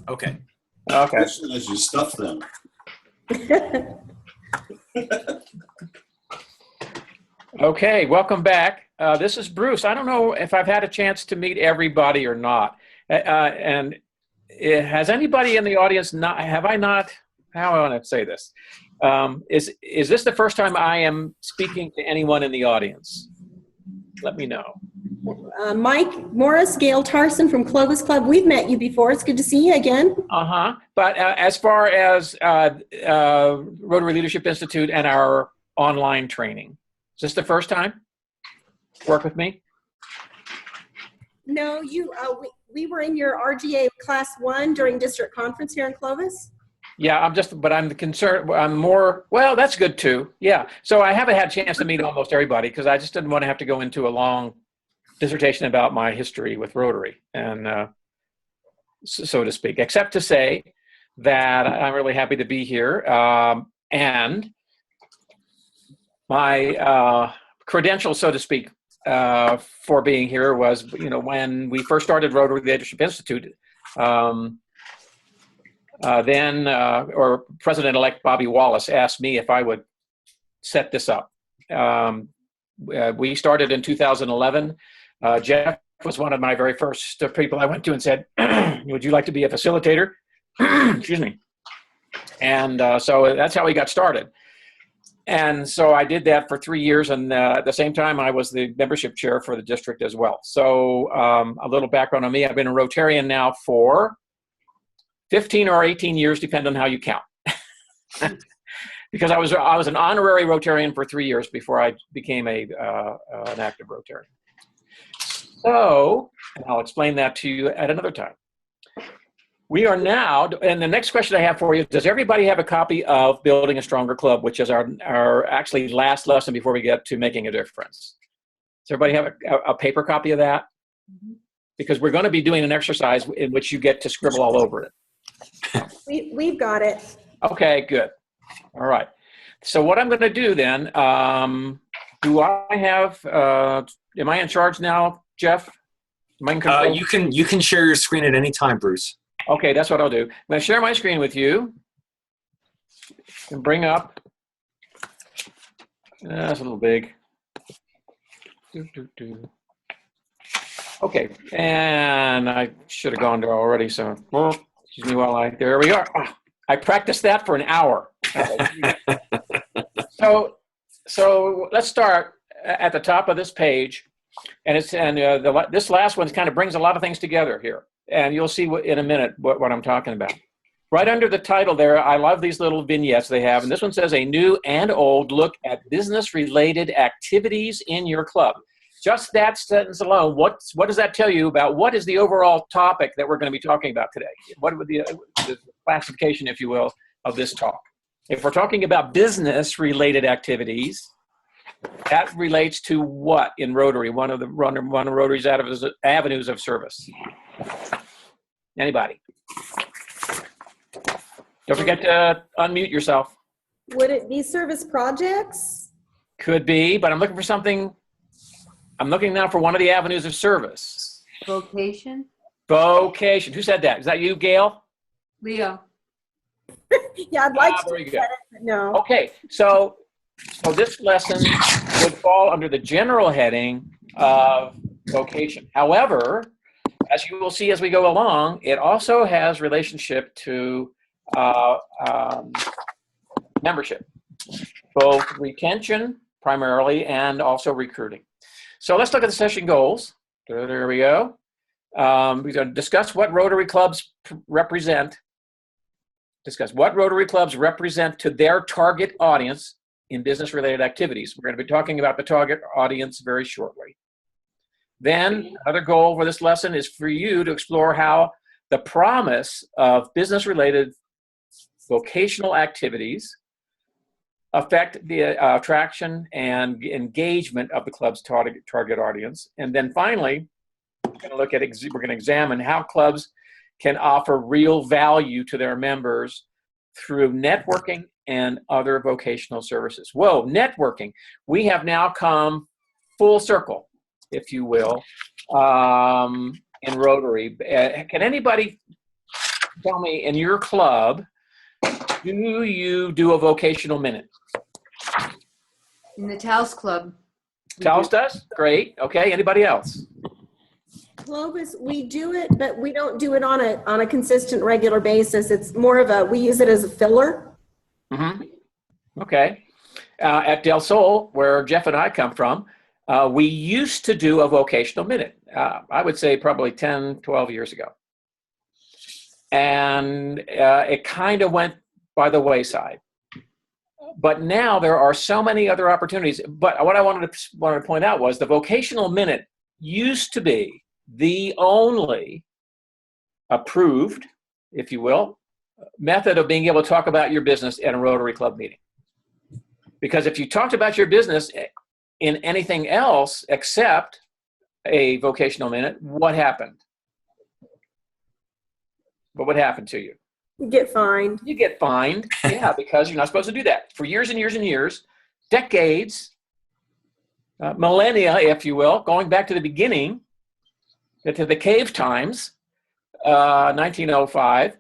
Okay. Okay. As soon as you stuff them. Okay, welcome back. This is Bruce. I don't know if I've had a chance to meet everybody or not. Has anybody in the audience not, have I not, how do I want to say this? Is this the first time I am speaking to anyone in the audience? Let me know. Mike Morris, Gail Tarson from Clovis Club. We've met you before. It's good to see you again. But as far as Rotary Leadership Institute and our online training, is this the first time? Work with me? No, we were in your RGA Class 1 during district conference here in Clovis. Yeah, I'm concerned, I'm more, well, that's good too. Yeah, so I haven't had a chance to meet almost everybody because I just didn't want to have to go into a long dissertation about my history with Rotary, and so to speak, except to say that I'm really happy to be here. And my credentials, so to speak, for being here was, when we first started Rotary Leadership Institute, or President-elect Bobby Wallace asked me if I would set this up. We started in 2011. Jeff was one of my very first people I went to and said, would you like to be a facilitator? Excuse me. And so that's how we got started. And so I did that for 3 years, and at the same time, I was the membership chair for the district as well. So a little background on me. I've been a Rotarian now for 15 or 18 years, depending on how you count. Because I was an honorary Rotarian for 3 years before I became an active Rotarian. So, and I'll explain that to you at another time. We are now, and the next question I have for you, does everybody have a copy of Building a Stronger Club, which is our actually last lesson before we get to making a difference? Does everybody have a paper copy of that? Because we're going to be doing an exercise in which you get to scribble all over it. We've got it. Okay, good. All right. So what I'm going to do then, do I have, am I in charge now, Jeff? Am I in control? You can share your screen at any time, Bruce. Okay, that's what I'll do. I'm going to share my screen with you and bring up, that's a little big. Okay, and I should have gone there already, so excuse me while there we are. Oh, I practiced that for an hour. So let's start at the top of this page, and this last one kind of brings a lot of things together here. And you'll see in a minute what I'm talking about. Right under the title there, I love these little vignettes they have. And this one says, a new and old look at business-related activities in your club. Just that sentence alone, what does that tell you about what is the overall topic that we're going to be talking about today? What would the classification, if you will, of this talk? If we're talking about business-related activities, that relates to what in Rotary? One of Rotary's avenues of service. Anybody? Don't forget to unmute yourself. Would it be service projects? Could be, but I'm looking for something. I'm looking now for one of the avenues of service. Vocation? Vocation. Who said that? Is that you, Gail? Leo. Yeah, I'd like to very do good. that, but no. Okay, so this lesson would fall under the general heading of vocation. However, as you will see as we go along, it also has relationship to membership, both retention primarily and also recruiting. So let's look at the session goals. There we go. We're going to discuss what Rotary clubs represent. Discuss what Rotary clubs represent to their target audience in business-related activities. We're going to be talking about the target audience very shortly. Then another goal for this lesson is for you to explore how the promise of business-related vocational activities affect the attraction and engagement of the club's target audience. And then finally, we're going to examine how clubs can offer real value to their members through networking and other vocational services. Whoa, networking. We have now come full circle, if you will, in Rotary. Can anybody tell me, in your club, do you do a vocational minute? In the Taos Club. Taos does? Great. Okay. Anybody else? Clovis, we do it, but we don't do it on a consistent, regular basis. It's more of we use it as a filler. Mm-hmm. Okay. At Del Sol, where Jeff and I come from, we used to do a vocational minute. I would say probably 10, 12 years ago. And it kind of went by the wayside. But now there are so many other opportunities. But what I wanted to point out was the vocational minute used to be the only approved, if you will, method of being able to talk about your business at a Rotary Club meeting. Because if you talked about your business in anything else except a vocational minute, what happened? What would happen to you? You get fined. You get fined, yeah, because you're not supposed to do that. For years and years and years, decades, millennia, if you will, going back to the beginning, to the cave times, 1905,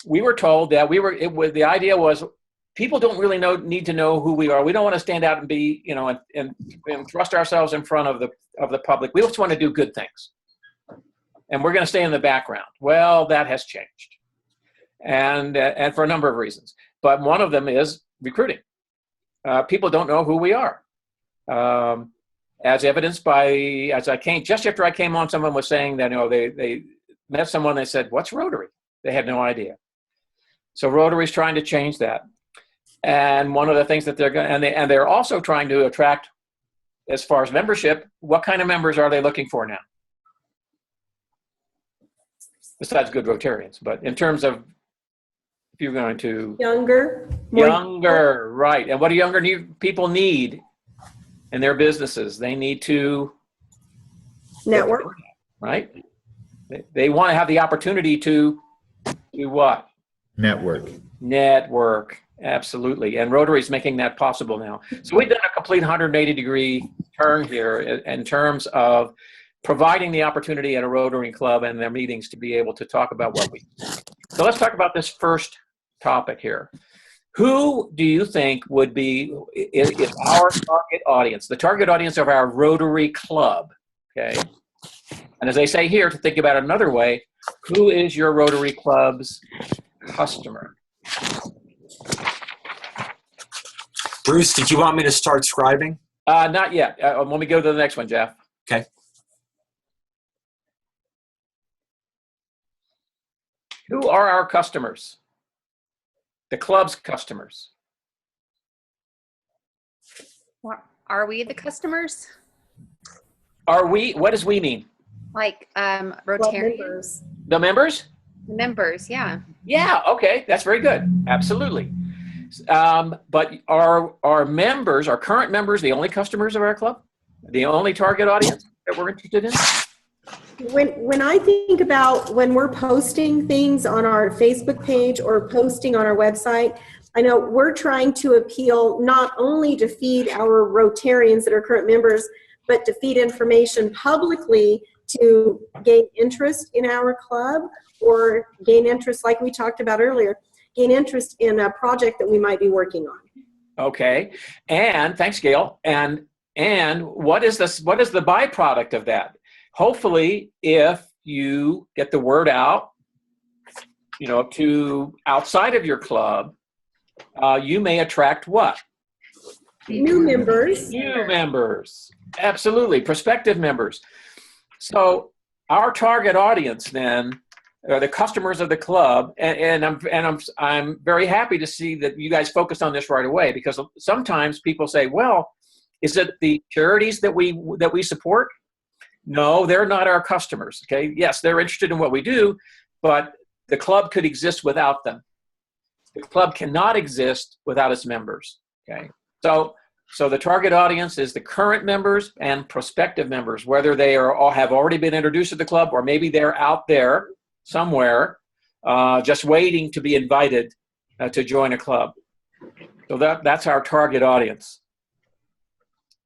we were told that the idea was people don't really need to know who we are. We don't want to stand out and be, and thrust ourselves in front of the public. We just want to do good things. And we're going to stay in the background. Well, that has changed. And for a number of reasons. But one of them is recruiting. People don't know who we are. As evidenced by, just after I came on, someone was saying that, they met someone, they said, "What's Rotary?" They had no idea. So Rotary's trying to change that. And one of the things that they're going to, and they're also trying to attract, as far as membership, what kind of members are they looking for now? Besides good Rotarians, but in terms of, if you're going to Younger. Right. And what do younger people need in their businesses? They need to Network. Right? They want to have the opportunity to do what? Network. Absolutely. And Rotary is making that possible now. So we've done a complete 180-degree turn here in terms of providing the opportunity at a Rotary Club and their meetings to be able to talk about what we do. So let's talk about this first topic here. Who do you think is our target audience, the target audience of our Rotary Club? Okay. And as they say here, to think about it another way, who is your Rotary Club's customer? Bruce, did you want me to start scribing? Not yet. Let me go to the next one, Jeff. Okay. Who are our customers? The club's customers. Are we the customers? Are we? What does we mean? Like Rotarians? The members? The members, yeah. Yeah, okay. That's very good. Absolutely. But are members, our current members, the only customers of our club? The only target audience that we're interested in? When I think about when we're posting things on our Facebook page or posting on our website, I know we're trying to appeal not only to feed our Rotarians that are current members, but to feed information publicly to gain interest in our club or gain interest, like we talked about earlier, gain interest in a project that we might be working on. Okay. And thanks, Gail. And what is the byproduct of that? Hopefully, if you get the word out, to outside of your club, you may attract what? New members. New members. Absolutely. Prospective members. So our target audience then are the customers of the club, and I'm very happy to see that you guys focused on this right away, because sometimes people say, well, is it the charities that we support? No, they're not our customers. Okay. Yes, they're interested in what we do, but the club could exist without them. The club cannot exist without its members. Okay. So the target audience is the current members and prospective members, whether they have already been introduced to the club or maybe they're out there somewhere just waiting to be invited to join a club. So that's our target audience.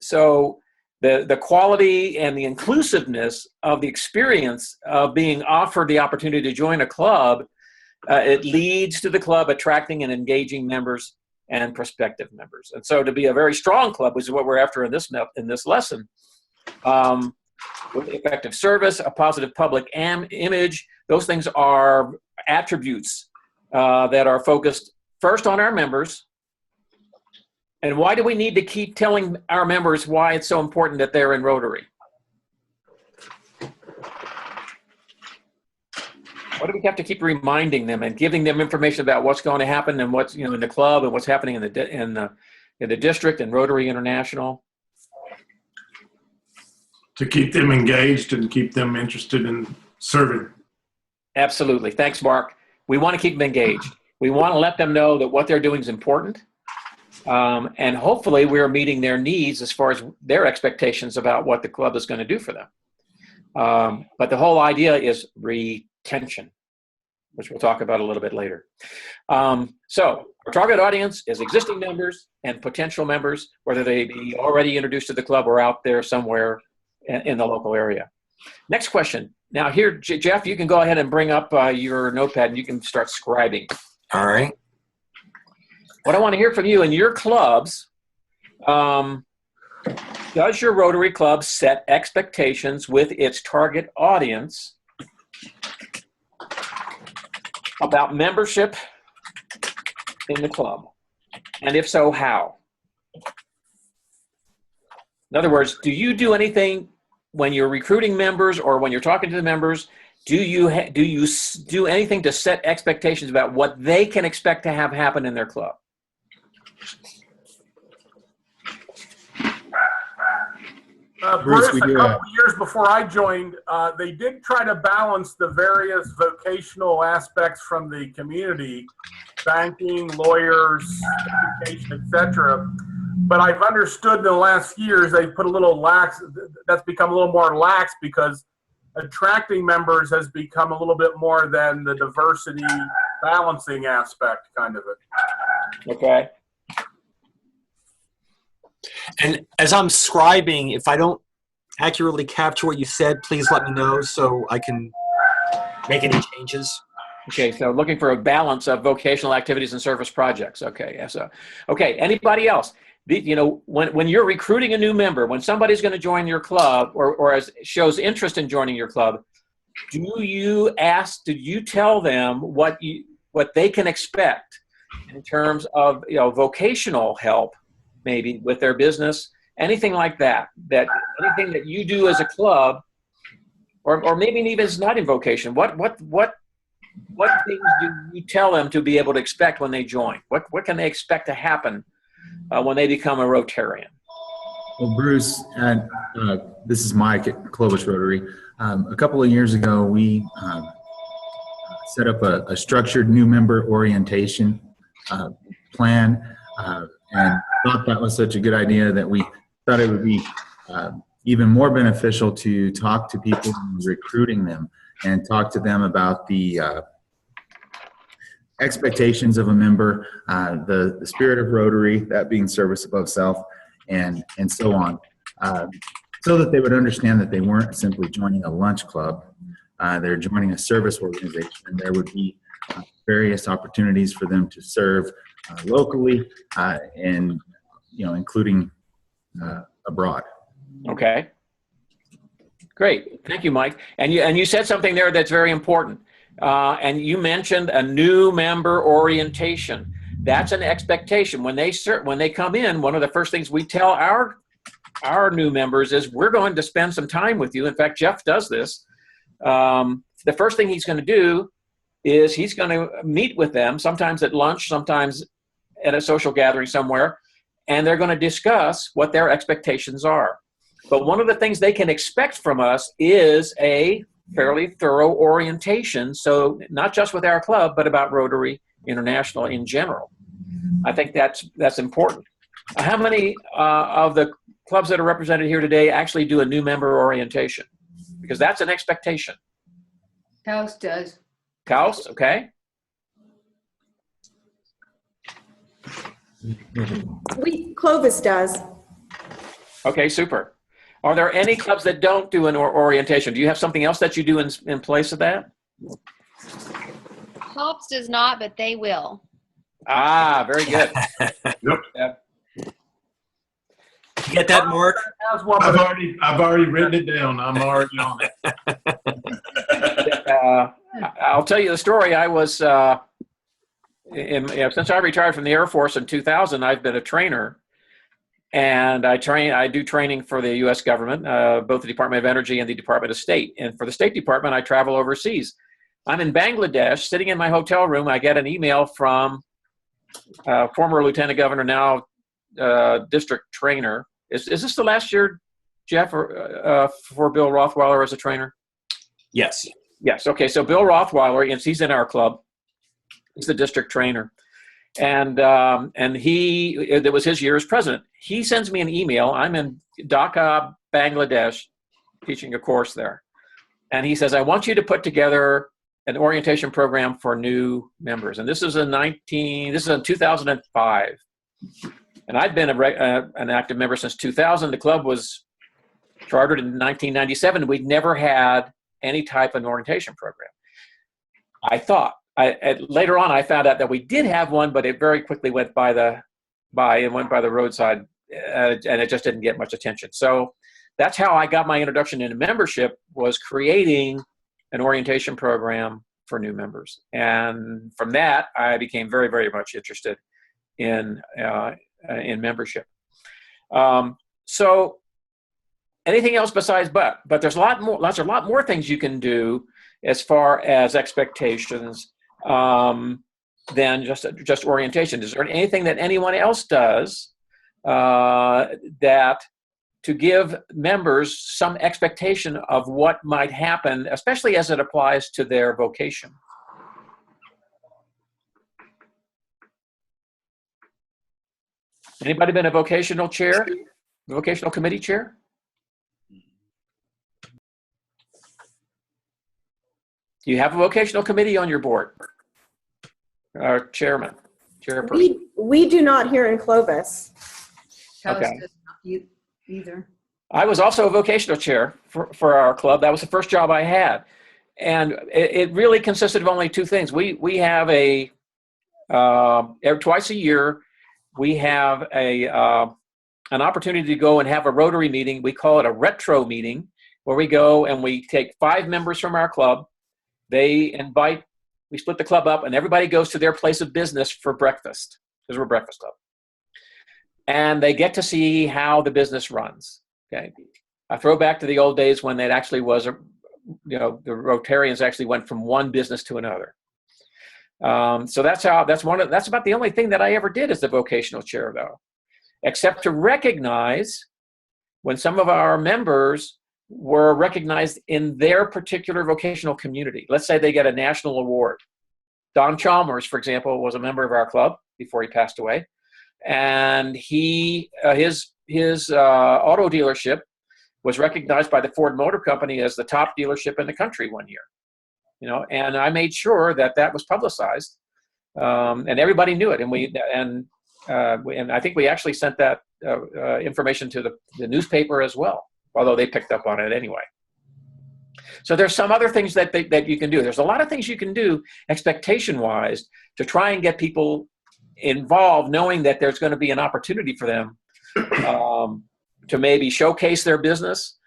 So the quality and the inclusiveness of the experience of being offered the opportunity to join a club it leads to the club attracting and engaging members and prospective members. And so to be a very strong club, which is what we're after in this lesson, with effective service, a positive public image, those things are attributes that are focused first on our members. And why do we need to keep telling our members why it's so important that they're in Rotary? Why do we have to keep reminding them and giving them information about what's going to happen and what's, in the club and what's happening in the district and Rotary International? To keep them engaged and keep them interested in serving. Absolutely. Thanks, Mark. We want to keep them engaged. We want to let them know that what they're doing is important. And hopefully we're meeting their needs as far as their expectations about what the club is going to do for them. But the whole idea is retention, which we'll talk about a little bit later. So our target audience is existing members and potential members, whether they be already introduced to the club or out there somewhere in the local area. Next question. Now here, Jeff, you can go ahead and bring up your notepad and you can start scribing. All right. What I want to hear from you in your clubs, does your Rotary Club set expectations with its target audience about membership in the club? And if so, how? In other words, do you do anything when you're recruiting members or when you're talking to the members? Do you do anything to set expectations about what they can expect to have happen in their club? Bruce, a couple of years before I joined, they did try to balance the various vocational aspects from the community, banking, lawyers, education, etc. But I've understood in the last years they've put a little lax, that's become a little more lax because attracting members has become a little bit more than the diversity balancing aspect kind of it. Okay. And as I'm scribing, if I don't accurately capture what you said, please let me know so I can make any changes. Okay, so looking for a balance of vocational activities and service projects. Okay, yeah, so, okay, anybody else? When you're recruiting a new member, when somebody's going to join your club or shows interest in joining your club, do you tell them what they can expect in terms of vocational help, maybe with their business, anything like that? That anything that you do as a club, or maybe even it's not in vocation. What things do you tell them to be able to expect when they join? What can they expect to happen when they become a Rotarian? Well, Bruce, this is Mike at Clovis Rotary. A couple of years ago, we set up a structured new member orientation plan, and thought that was such a good idea that we thought it would be even more beneficial to talk to people recruiting them and talk to them about the expectations of a member, the spirit of Rotary, that being service above self, and so on, so that they would understand that they weren't simply joining a lunch club, they're joining a service organization, and there would be various opportunities for them to serve locally and including abroad. Okay, great. Thank you, Mike. And you said something there that's very important. And you mentioned a new member orientation. That's an expectation. When they come in, one of the first things we tell our new members is we're going to spend some time with you. In fact, Jeff does this. The first thing he's going to do is he's going to meet with them, sometimes at lunch, sometimes at a social gathering somewhere, and they're going to discuss what their expectations are. But one of the things they can expect from us is a fairly thorough orientation, so not just with our club, but about Rotary International in general. I think that's important. How many of the clubs that are represented here today actually do a new member orientation? Because that's an expectation. House does. Kaus, okay. Clovis does. Okay, super. Are there any clubs that don't do an orientation? Do you have something else that you do in place of that? Pops does not, but they will. Ah, very good. Yep. Yeah. You get that, Mark? Has one, I've but already written it down. I'm already on it. I'll tell you the story. I was, since I retired from the Air Force in 2000, I've been a trainer. And I do training for the U.S. government, both the Department of Energy and the Department of State. And for the State Department, I travel overseas. I'm in Bangladesh, sitting in my hotel room. I get an email from former Lieutenant Governor, now district trainer. Is this the last year, Jeff, for Bill Rothweiler as a trainer? Yes. Yes. Okay. So Bill Rothweiler, he's in our club. He's the district trainer. And it was his year as president. He sends me an email. I'm in Dhaka, Bangladesh, teaching a course there. And he says, I want you to put together an orientation program for new members. And this is in 2005. And I'd been an active member since 2000. The club was chartered in 1997. We'd never had any type of orientation program. I thought. Later on, I found out that we did have one, but it very quickly went by the roadside, and it just didn't get much attention. So that's how I got my introduction into membership, was creating an orientation program for new members. And from that, I became very, very much interested in membership. So anything else besides but there's a lot more things you can do as far as expectations than just orientation. Is there anything that anyone else does that to give members some expectation of what might happen, especially as it applies to their vocation? Anybody been a vocational chair? Vocational committee chair? Do you have a vocational committee on your board? Chairperson? We do not here in Clovis. Taos Okay. does not either. I was also a vocational chair for our club. That was the first job I had. And it really consisted of only two things. We have twice a year, we have an opportunity to go and have a Rotary meeting. We call it a retro meeting, where we go and we take 5 members from our club. We split the club up, and everybody goes to their place of business for breakfast, because we're a breakfast club. And they get to see how the business runs. Okay, I throw back to the old days when it actually was, the Rotarians actually went from one business to another. So that's about the only thing that I ever did as the vocational chair, though, except to recognize when some of our members were recognized in their particular vocational community. Let's say they get a national award. Don Chalmers, for example, was a member of our club before he passed away. And his auto dealership was recognized by the Ford Motor Company as the top dealership in the country one year. And I made sure that was publicized, and everybody knew it. And I think we actually sent that information to the newspaper as well, although they picked up on it anyway. So there's some other things that you can do. There's a lot of things you can do expectation-wise to try and get people involved, knowing that there's going to be an opportunity for them to maybe showcase their business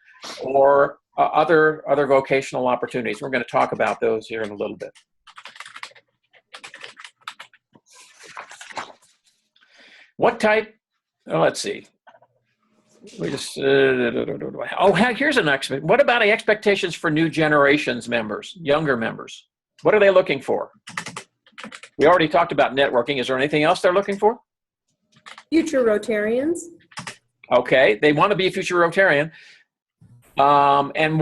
or other vocational opportunities. We're going to talk about those here in a little bit. What type? Let's see. We just here's an expectation. What about expectations for new generations members, younger members? What are they looking for? We already talked about networking. Is there anything else they're looking for? Future Rotarians. Okay, they want to be a future Rotarian. And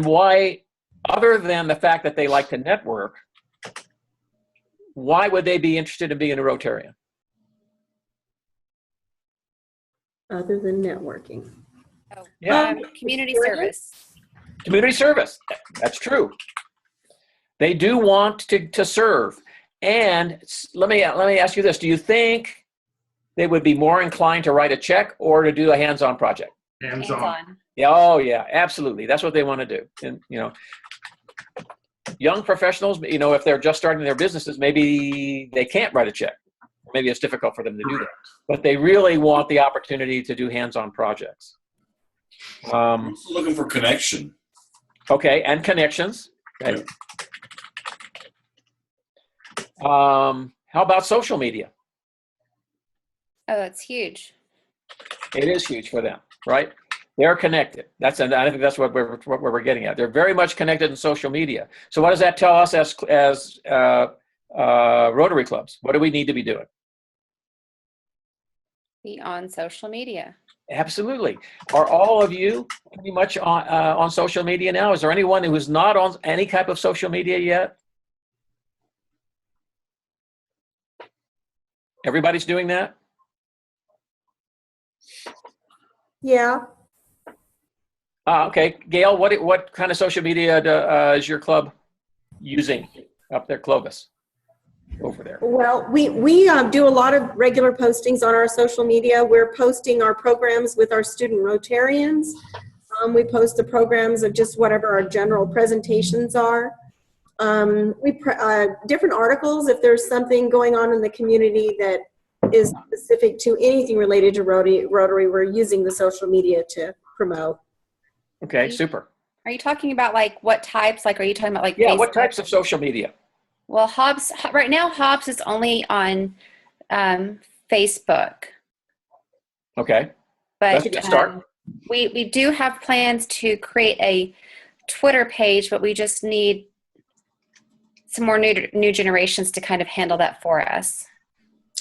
why, other than the fact that they like to network, why would they be interested in being a Rotarian? Other than networking. Yeah. Community service. Community service. That's true. They do want to serve. And let me ask you this: do you think they would be more inclined to write a check or to do a hands-on project? Hands-on. Yeah. Oh, yeah. Absolutely. That's what they want to do. And young professionals, if they're just starting their businesses, maybe they can't write a check. Maybe it's difficult for them to do that. But they really want the opportunity to do hands-on projects. I'm also looking for connection. Okay, and connections. Okay. How about social media? Oh, that's huge. It is huge for them, right? They're connected. I think that's what we're getting at. They're very much connected in social media. So what does that tell us as Rotary clubs? What do we need to be doing? Be on social media. Absolutely. Are all of you pretty much on social media now? Is there anyone who is not on any type of social media yet? Everybody's doing that? Yeah. Okay, Gail, what kind of social media is your club using up there, Clovis, over there? Well, we do a lot of regular postings on our social media. We're posting our programs with our student Rotarians. We post the programs of just whatever our general presentations are. Different articles, if there's something going on in the community that is specific to anything related to Rotary, we're using the social media to promote. Okay, super. Are you talking about like what types? Like, are you talking about like Yeah, Facebook? what types of social media? Well, right now, Hobbs is only on Facebook. Okay, But that's a good start. we do have plans to create a Twitter page, but we just need some more new generations to kind of handle that for us.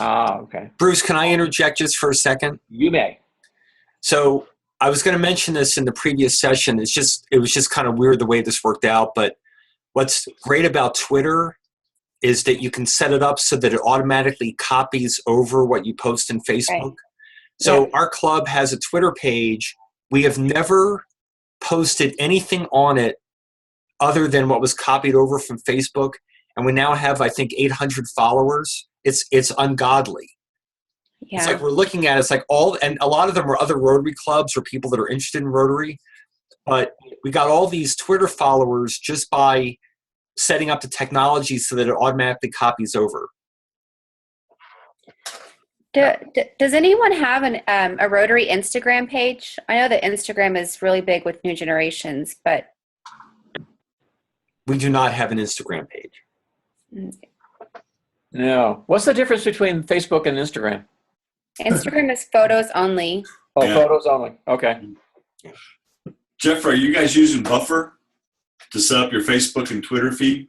Okay. Bruce, can I interject just for a second? You may. So I was going to mention this in the previous session. It was just kind of weird the way this worked out. But what's great about Twitter is that you can set it up so that it automatically copies over what you post in Facebook. Right. So Yeah. our club has a Twitter page. We have never posted anything on it other than what was copied over from Facebook. And we now have, I think, 800 followers. It's ungodly. Yeah. It's like we're looking at it's like and a lot of them are other Rotary clubs or people that are interested in Rotary. But we got all these Twitter followers just by setting up the technology so that it automatically copies over. Does anyone have a Rotary Instagram page? I know that Instagram is really big with new generations, but We do not have an Instagram page. No. What's the difference between Facebook and Instagram? Instagram is photos only. Oh, Yeah. photos only. Okay. Jeff, are you guys using Buffer to set up your Facebook and Twitter feed?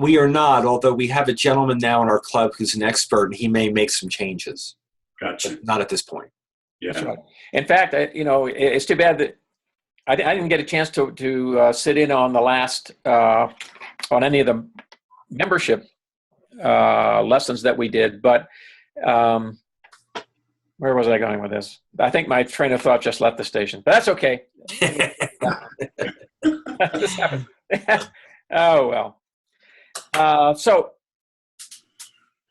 We are not, although we have a gentleman now in our club who's an expert, and he may make some changes. Gotcha. But not at this point. Yeah. That's right. In fact, it's too bad that I didn't get a chance to sit in on the last on any of the membership lessons that we did. But where was I going with this? I think my train of thought just left the station. But that's okay. This happened. Oh well. So,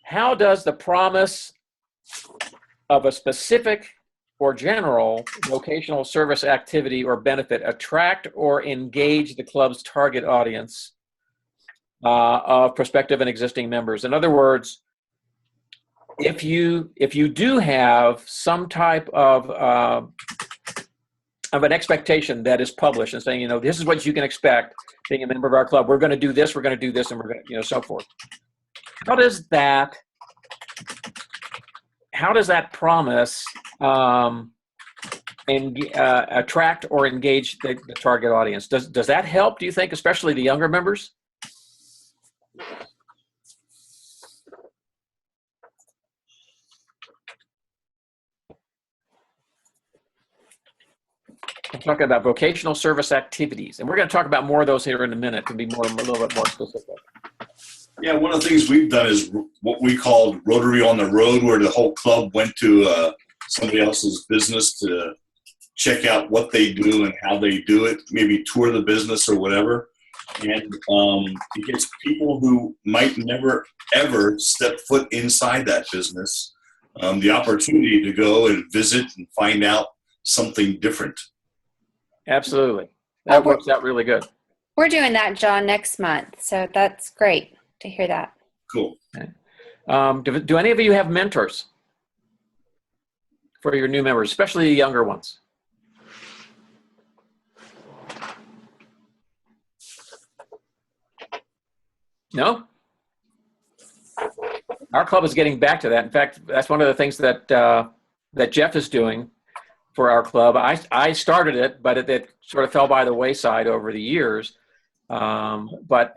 how does the promise of a specific or general vocational service activity or benefit attract or engage the club's target audience of prospective and existing members? In other words, if you do have some type of an expectation that is published and saying, this is what you can expect being a member of our club. We're going to do this, and we're going to, so forth. How does that promise attract or engage the target audience? Does that help, do you think, especially the younger members? I'm talking about vocational service activities, and we're going to talk about more of those here in a minute to be a little bit more specific. Yeah, one of the things we've done is what we called Rotary on the Road, where the whole club went to somebody else's business to check out what they do and how they do it, maybe tour the business or whatever. And it gets people who might never, ever step foot inside that business the opportunity to go and visit and find out something different. Absolutely. That works out really good. We're doing that, John, next month. So that's great to hear that. Cool. Do any of you have mentors for your new members, especially the younger ones? No? Our club is getting back to that. In fact, that's one of the things that that Jeff is doing for our club. I started it, but it sort of fell by the wayside over the years. But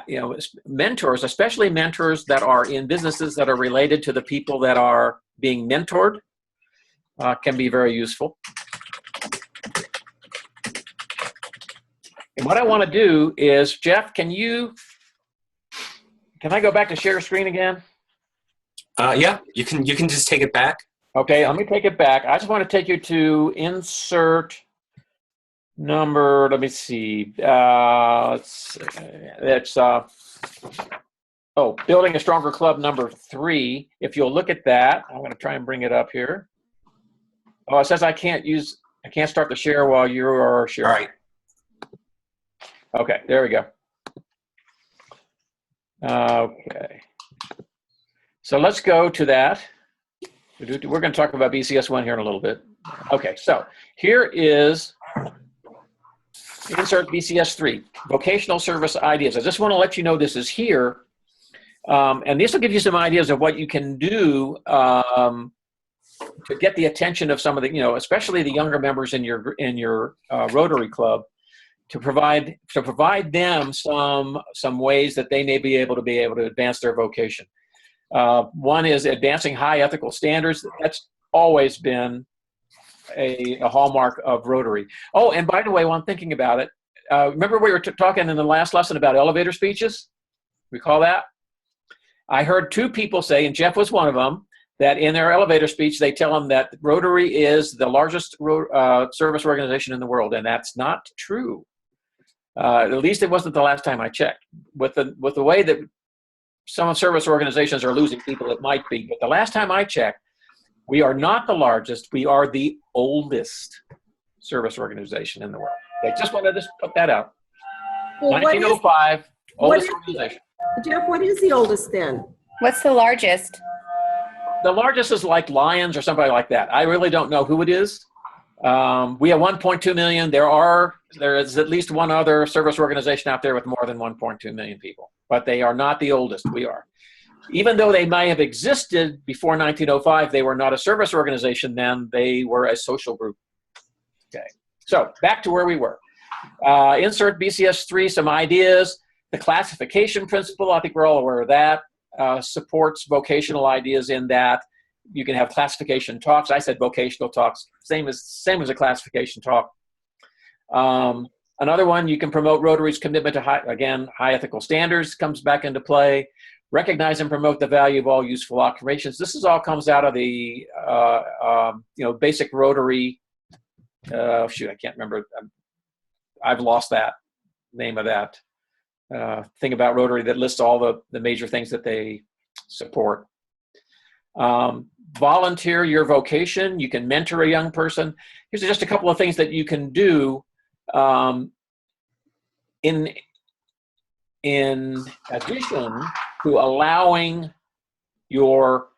you know, mentors, especially mentors that are in businesses that are related to the people that are being mentored, can be very useful. And what I want to do is, Jeff, can I go back to share screen again? Yeah, you can just take it back. Okay, let me take it back. I just want to take you to insert number. Let me see. It's building a stronger club number 3. If you'll look at that, I'm going to try and bring it up here. Oh, it says I can't start the share while you are sharing. All right. Okay, there we go. Okay. So let's go to that. We're going to talk about BCS1 here in a little bit. Okay, so here is insert BCS3, vocational service ideas. I just want to let you know this is here. And this will give you some ideas of what you can do to get the attention of some of the, especially the younger members in your Rotary Club, to provide them some ways that they may be able to advance their vocation. One is advancing high ethical standards. That's always been a hallmark of Rotary. Oh, and by the way, while I'm thinking about it, remember we were talking in the last lesson about elevator speeches? Recall that? I heard 2 people say, and Jeff was one of them, that in their elevator speech, they tell them that Rotary is the largest service organization in the world, and that's not true. At least it wasn't the last time I checked. With the way that some service organizations are losing people, it might be. But the last time I checked, we are not the largest. We are the oldest service organization in the world. I just wanted to put that out. Well, 1905, oldest organization. Jeff, what is the oldest then? What's the largest? The largest is like Lions or somebody like that. I really don't know who it is. We have 1.2 million. There is at least one other service organization out there with more than 1.2 million people, but they are not the oldest. We are. Even though they may have existed before 1905, they were not a service organization then. They were a social group. Okay. So back to where we were. Insert BCS3, some ideas. The classification principle, I think we're all aware of that, supports vocational ideas in that you can have classification talks. I said vocational talks, same as a classification talk. Another one, you can promote Rotary's commitment to high ethical standards comes back into play. Recognize and promote the value of all useful occupations. This all comes out of the basic Rotary. I can't remember. I've lost that name of that thing about Rotary that lists all the major things that they support. Volunteer your vocation. You can mentor a young person. Here's just a couple of things that you can do in addition to allowing your,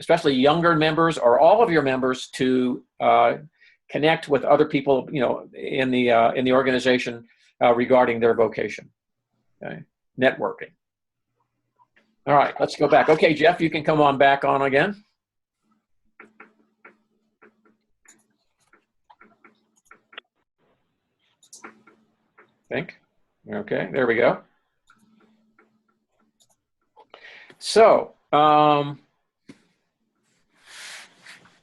especially younger members or all of your members, to connect with other people, in the organization regarding their vocation. Okay, networking. All right, let's go back. Okay, Jeff, you can come on back on again. Okay, there we go. So, well,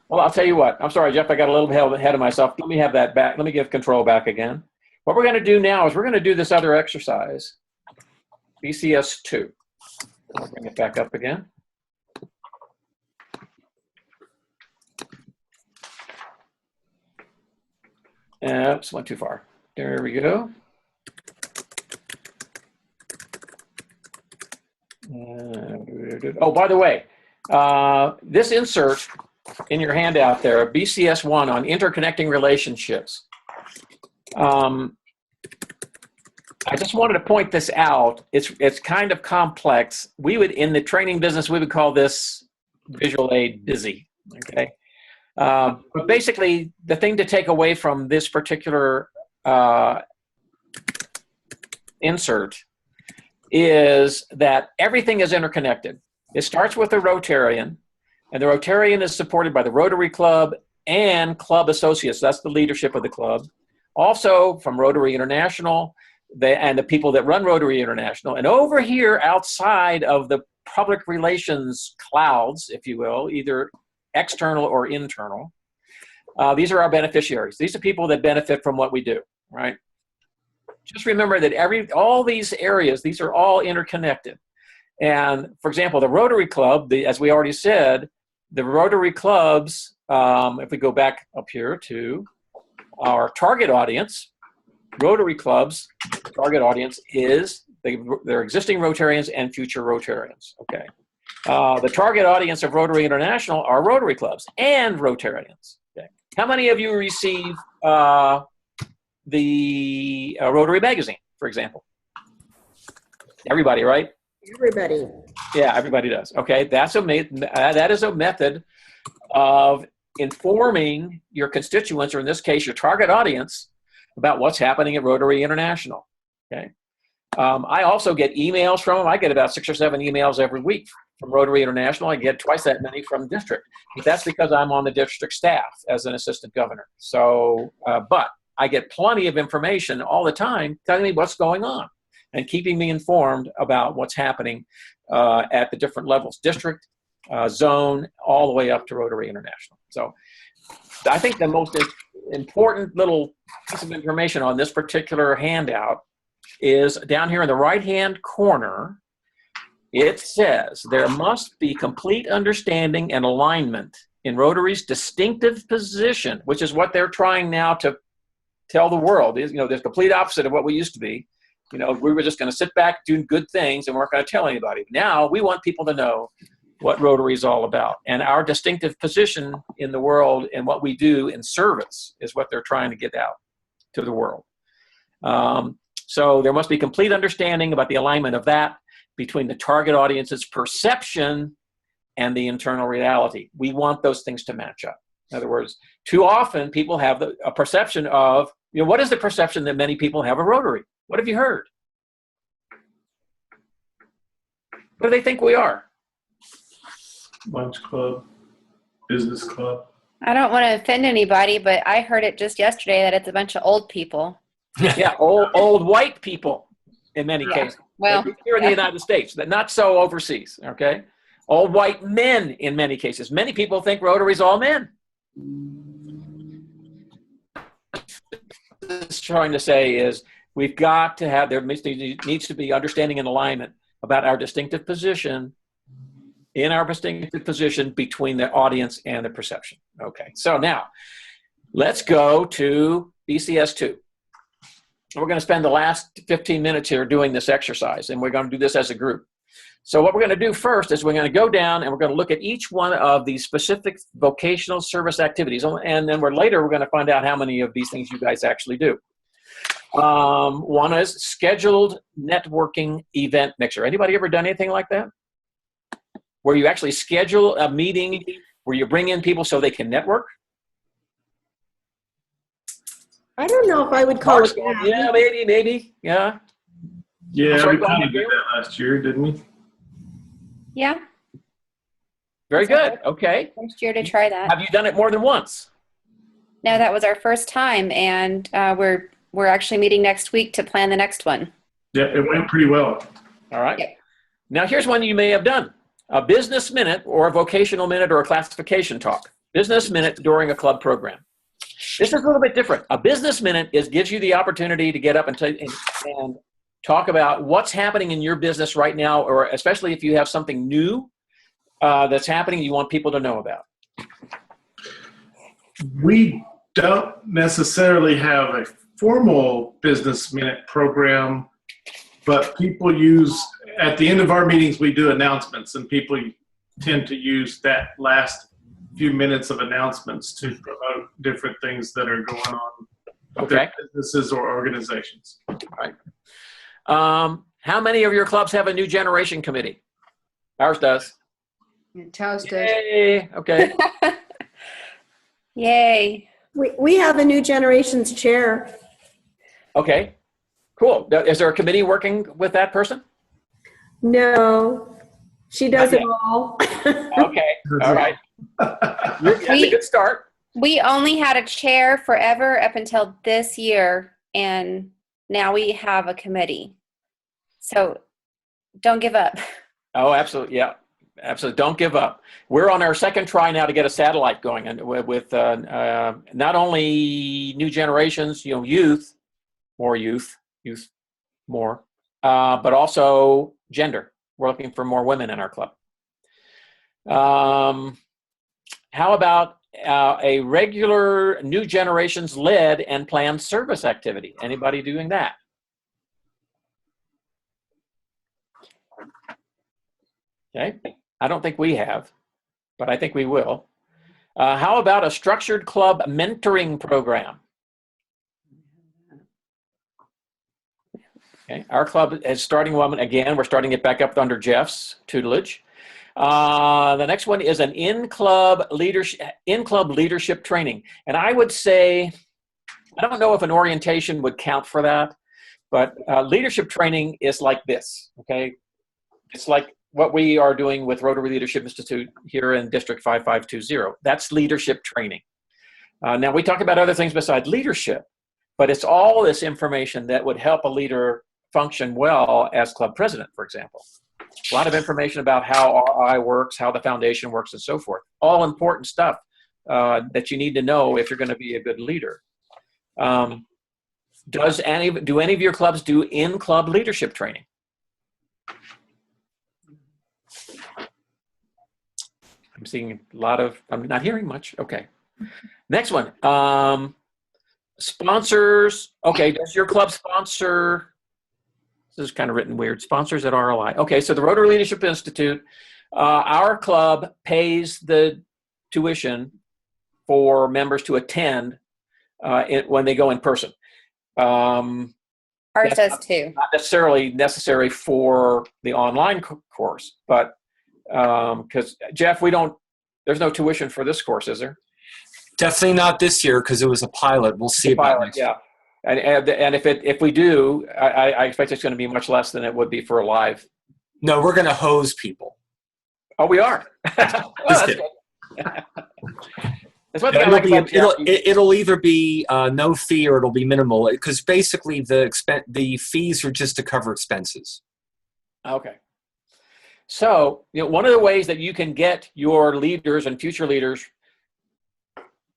I'll tell you what. I'm sorry, Jeff, I got a little bit ahead of myself. Let me have that back. Let me give control back again. What we're going to do now is we're going to do this other exercise, BCS2. I'll bring it back up again. Oops, went too far. There we go. Oh, by the way, this insert in your handout there, BCS1 on interconnecting relationships. I just wanted to point this out. It's kind of complex. We would, in the training business, we would call this visual aid busy. Okay. But basically, the thing to take away from this particular insert is that everything is interconnected. It starts with the Rotarian, and the Rotarian is supported by the Rotary Club and club associates. That's the leadership of the club. Also from Rotary International and the people that run Rotary International. And over here outside of the public relations clouds, if you will, either external or internal, these are our beneficiaries. These are people that benefit from what we do, right? Just remember that all these areas, these are all interconnected. And for example, the Rotary Club, as we already said, the Rotary Clubs, if we go back up here to our target audience, Rotary Clubs, target audience is their existing Rotarians and future Rotarians, okay? The target audience of Rotary International are Rotary Clubs and Rotarians, okay? How many of you receive the Rotary magazine, for example? Everybody, right? Everybody. Yeah, everybody does. Okay, that is a method of informing your constituents, or in this case, your target audience, about what's happening at Rotary International. Okay, I also get emails from them. I get about 6 or 7 emails every week from Rotary International. I get twice that many from district. But that's because I'm on the district staff as an assistant governor. So, but I get plenty of information all the time telling me what's going on and keeping me informed about what's happening at the different levels, district, zone, all the way up to Rotary International. So I think the most important little piece of information on this particular handout is down here in the right-hand corner. It says there must be complete understanding and alignment in Rotary's distinctive position, which is what they're trying now to tell the world. Is, the complete opposite of what we used to be. We were just going to sit back, do good things, and weren't going to tell anybody. Now we want people to know what Rotary is all about. And our distinctive position in the world and what we do in service is what they're trying to get out to the world. So there must be complete understanding about the alignment of that between the target audience's perception and the internal reality. We want those things to match up. In other words, too often people have a perception of, what is the perception that many people have of Rotary? What have you heard? What do they think we are? Lunch club, business club. I don't want to offend anybody, but I heard it just yesterday that it's a bunch of old people. Yeah, old white people in many cases. Well, here in the United States, but not so overseas, okay? Old white men in many cases. Many people think Rotary's all men. What it's trying to say is we've got to have, there needs to be understanding and alignment about our distinctive position, between the audience and the perception. Okay, so now let's go to BCS2. We're going to spend the last 15 minutes here doing this exercise, and we're going to do this as a group. So what we're going to do first is we're going to go down and we're going to look at each one of these specific vocational service activities, and then later we're going to find out how many of these things you guys actually do. One is scheduled networking event mixer. Anybody ever done anything like that? Where you actually schedule a meeting where you bring in people so they can network? I don't know if I would call it that. Yeah, maybe, yeah. Yeah, we kind of did that last year, didn't we? Yeah. Very good. Okay. Next year to try that. Have you done it more than once? No, that was our first time, and we're actually meeting next week to plan the next one. Yeah, it went pretty well. All right. Yep. Now here's one you may have done. A business minute or a vocational minute or a classification talk. Business minute during a club program. This is a little bit different. A business minute gives you the opportunity to get up and talk about what's happening in your business right now, or especially if you have something new that's happening you want people to know about. We don't necessarily have a formal business minute program, but people use, at the end of our meetings, we do announcements, and people tend to use that last few minutes of announcements to promote different things that are going on with their businesses or organizations. All right. How many of your clubs have a new generation committee? Ours does. Taos does. Yay. Okay. Yay. We have a new generation's chair. Okay. Cool. Is there a committee working with that person? No, she does Not it all. Okay. All right. That's a good start. We only had a chair forever up until this year, and now we have a committee. So don't give up. Oh, absolutely. Yeah. Absolutely. Don't give up. We're on our second try now to get a satellite going, and with not only new generations, youth, more, but also gender. We're looking for more women in our club. How about a regular new generations led and planned service activity? Anybody doing that? Okay. I don't think we have, but I think we will. How about a structured club mentoring program? Okay. Our club is starting one again. We're starting it back up under Jeff's tutelage. The next one is an in-club leadership training. And I would say, I don't know if an orientation would count for that, but leadership training is like this, okay? It's like what we are doing with Rotary Leadership Institute here in District 5520. That's leadership training. Now, we talk about other things besides leadership, but it's all this information that would help a leader function well as club president, for example. A lot of information about how RI works, how the foundation works, and so forth. All important stuff that you need to know if you're going to be a good leader. Do any of your clubs do in-club leadership training? I'm seeing a lot of, I'm not hearing much. Okay. Next one. Sponsors. Okay. Does your club sponsor, this is kind of written weird, sponsors at RLI. Okay. So the Rotary Leadership Institute, our club pays the tuition for members to attend when they go in person. Ours does too. Not necessarily necessary for the online course, but because Jeff, there's no tuition for this course, is there? Definitely not this year because it was a pilot. We'll see about next year. Yeah. And if we do, I expect it's going to be much less than it would be for a live. No, we're going to hose people. Oh, we are. Just kidding. That's what it'll either be no fee or it'll be minimal because basically the fees are just to cover expenses. Okay. So, one of the ways that you can get your leaders and future leaders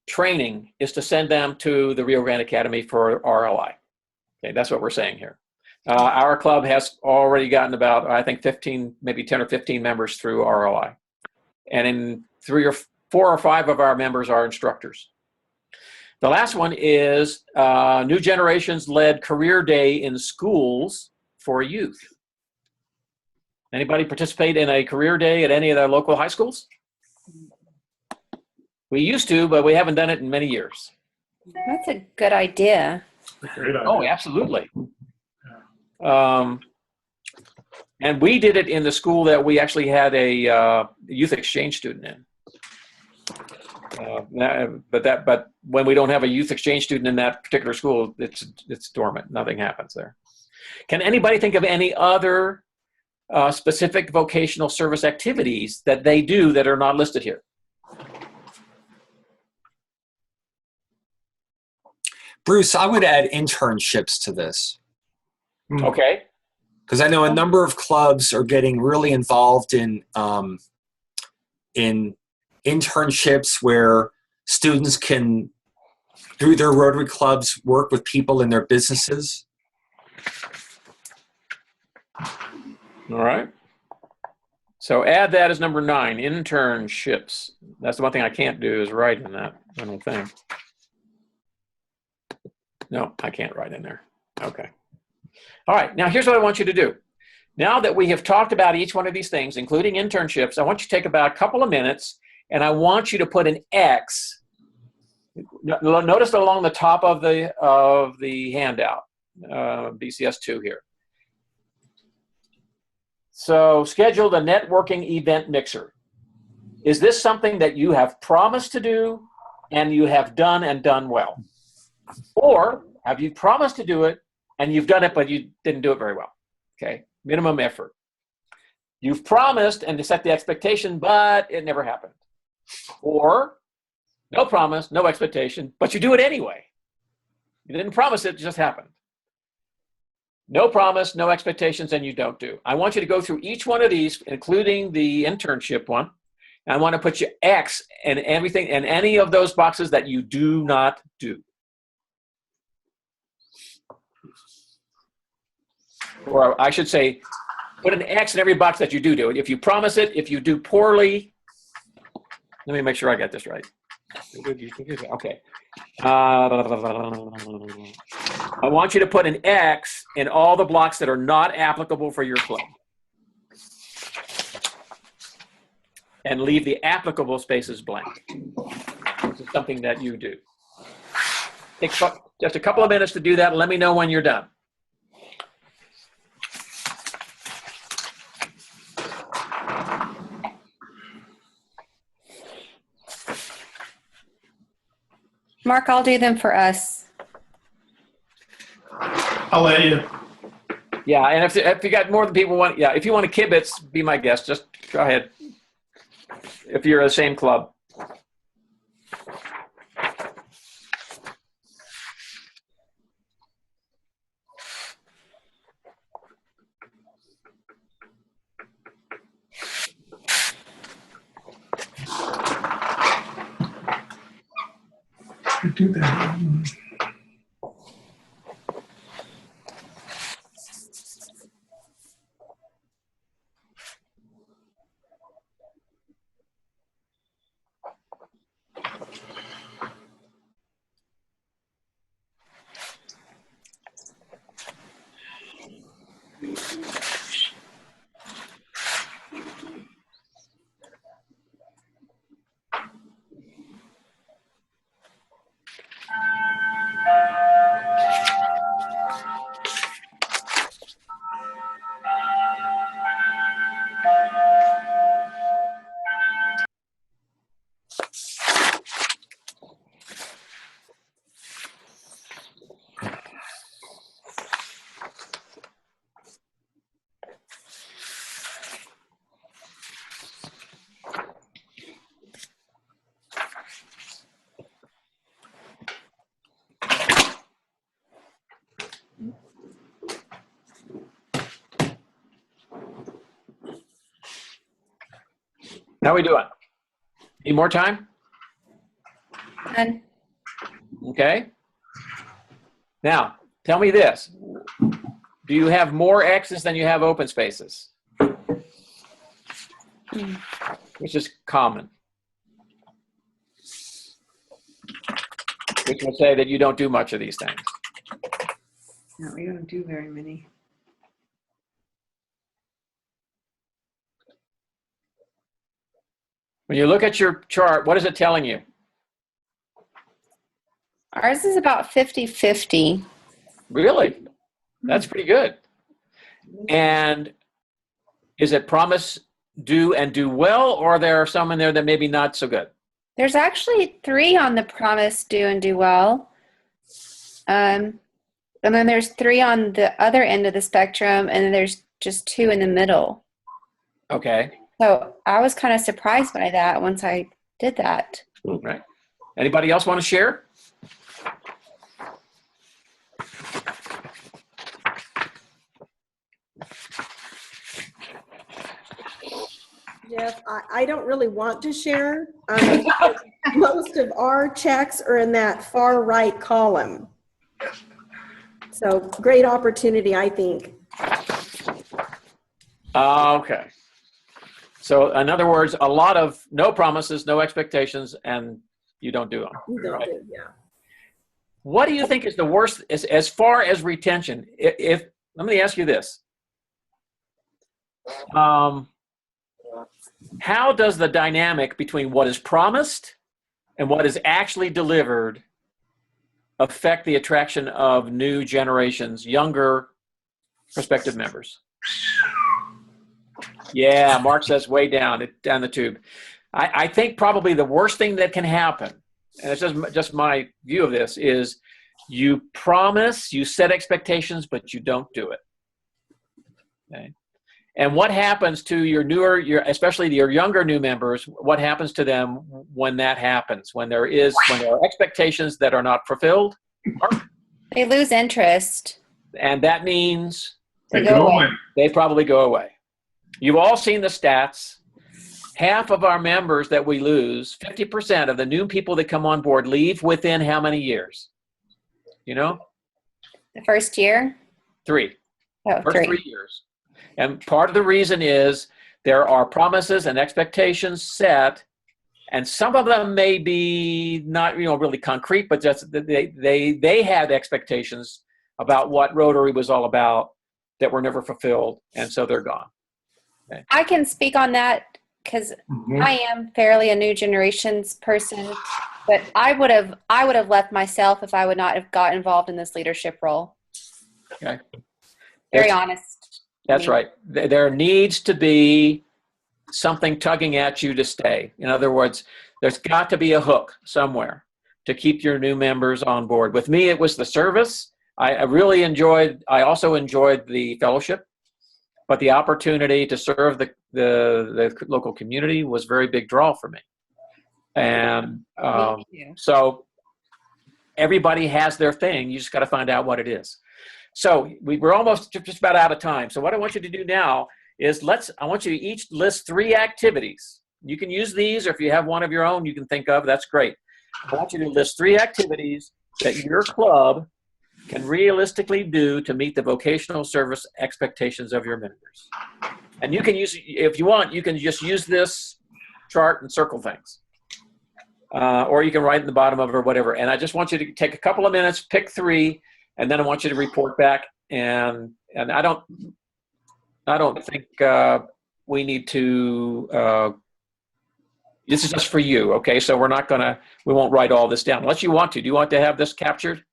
training is to send them to the Rio Grande Academy for RLI. Okay, that's what we're saying here. Our club has already gotten about, I think, 15, maybe 10 or 15 members through RLI. And in 4 or 5 of our members are instructors. The last one is New Generations led career day in schools for youth. Anybody participate in a career day at any of the local high schools? We used to, but we haven't done it in many years. That's a good idea. Great idea. Oh, absolutely. And we did it in the school that we actually had a youth exchange student in. But when we don't have a youth exchange student in that particular school, it's dormant. Nothing happens there. Can anybody think of any other specific vocational service activities that they do that are not listed here? Bruce, I would add internships to this. Okay. Because I know a number of clubs are getting really involved in internships where students can, through their Rotary clubs, work with people in their businesses. All right. So add that as number 9, internships. That's the one thing I can't do is write in that, I don't think. No, I can't write in there. Okay. All right. Now here's what I want you to do. Now that we have talked about each one of these things, including internships, I want you to take about a couple of minutes and I want you to put an X. Notice along the top of the handout, BCS2 here. So schedule the networking event mixer. Is this something that you have promised to do and you have done and done well? Or have you promised to do it and you've done it, but you didn't do it very well? Okay, minimum effort. You've promised and set the expectation, but it never happened. Or no promise, no expectation, but you do it anyway. You didn't promise it, it just happened. No promise, no expectations, and you don't do. I want you to go through each one of these, including the internship one. And I want to put you X in everything, in any of those boxes that you do not do. Or I should say, put an X in every box that you do do. If you promise it, if you do poorly, let me make sure I got this right. Okay. I want you to put an X in all the blocks that are not applicable for your club. And leave the applicable spaces blank. This is something that you do. Take just a couple of minutes to do that and let me know when you're done. Mark, I'll do them for us. I'll let you. Yeah, and if you got more than people want, yeah, if you want to kibitz, be my guest. Just go ahead. If you're the same club. Do that. How are we doing? Need more time? And Okay. Now, tell me this. Do you have more X's than you have open spaces? Which is common. Which will say that you don't do much of these things. No, we don't do very many. When you look at your chart, what is it telling you? ours is about 50-50. Really? That's pretty good. And is it promise, do, and do well, or there are some in there that maybe not so good? There's actually 3 on the promise, do, and do well. And then there's 3 on the other end of the spectrum, and then there's just 2 in the middle. Okay. So I was kind of surprised by that once I did that. Right. Anybody else want to share? Jeff, I don't really want to share. Most of our checks are in that far right column. So great opportunity, I think. Okay. So in other words, a lot of no promises, no expectations, and you don't do them. You don't Right? do, yeah. What do you think is the worst as far as retention? If let me ask you this. How does the dynamic between what is promised and what is actually delivered affect the attraction of new generations, younger prospective members? Yeah, Mark says way down the tube. I think probably the worst thing that can happen, and it's just my view of this, is you promise, you set expectations, but you don't do it. Okay. And what happens to your newer, especially your younger new members, what happens to them when that happens, when there are expectations that are not fulfilled? They lose interest. And that means They go away. they probably go away. You've all seen the stats. Half of our members that we lose, 50% of the new people that come on board leave within how many years? You know? The first year? 3. Oh, First 3. 3 years. And part of the reason is there are promises and expectations set, and some of them may be not, really concrete, but just they had expectations about what Rotary was all about that were never fulfilled, and so they're gone. Okay. I can speak on that because I am fairly a new generations person, but I would have left myself if I would not have got involved in this leadership role. Okay. Very honest. That's right. There needs to be something tugging at you to stay. In other words, there's got to be a hook somewhere to keep your new members on board. With me, it was the service. I also enjoyed the fellowship, but the opportunity to serve the local community was a very big draw for me. And so everybody has their thing. You just got to find out what it is. So we're almost just about out of time. So what I want you to do now is I want you to each list 3 activities. You can use these, or if you have one of your own you can think of, that's great. I want you to list 3 activities that your club can realistically do to meet the vocational service expectations of your members. And you can use, if you want, you can just use this chart and circle things. Or you can write in the bottom of it or whatever. And I just want you to take a couple of minutes, pick 3, and then I want you to report back. And I don't think we need to. This is just for you, okay? So we won't write all this down unless you want to. Do you want to have this captured?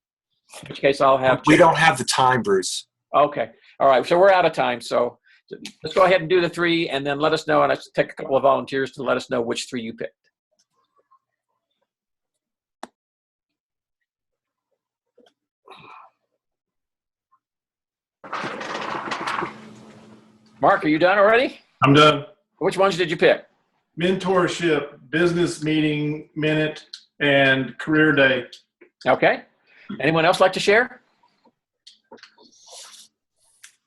In which case, I'll have. We don't have the time, Bruce. Okay, all right. So we're out of time. So let's go ahead and do the 3, and then let us know. And I take a couple of volunteers to let us know which 3 you picked. Mark, are you done already? I'm done. Which ones did you pick? Mentorship, business meeting minute, and career day. Okay. Anyone else like to share?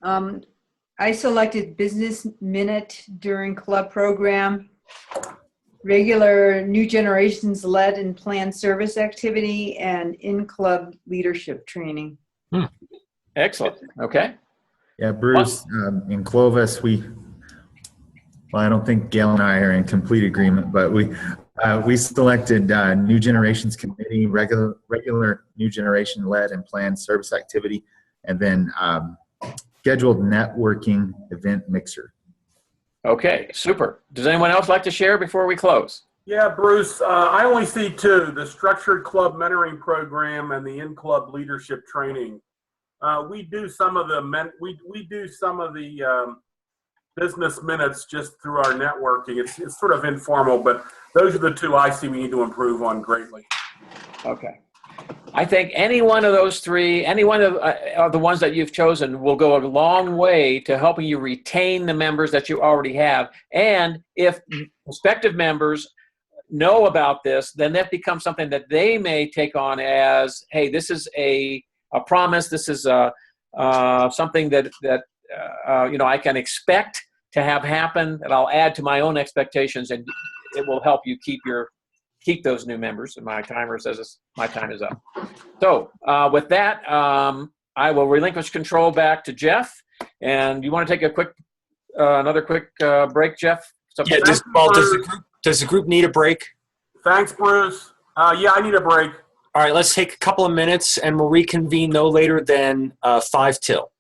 I selected business minute during club program, regular new generations led and planned service activity, and in-club leadership training. Excellent. Okay. Yeah, Bruce, in Clovis, I don't think Gail and I are in complete agreement, but we selected New Generations Committee, regular New Generation led and planned service activity, and then scheduled networking event mixer. Okay, super. Does anyone else like to share before we close? Yeah, Bruce, I only see 2, the structured club mentoring program and the in-club leadership training. We do some of the business minutes just through our networking. It's sort of informal, but those are the 2 I see we need to improve on greatly. Okay. I think any one of those 3, any one of the ones that you've chosen will go a long way to helping you retain the members that you already have. And if prospective members know about this, then that becomes something that they may take on as, hey, this is a promise. This is something that I can expect to have happen, and I'll add to my own expectations, and it will help you keep those new members. And my timer says my time is up. So with that, I will relinquish control back to Jeff. And you want to take another quick break, Jeff? Yeah. Does the group need a break? Thanks, Bruce. Yeah, I need a break. All right, let's take a couple of minutes, and we'll reconvene no later than 5 till.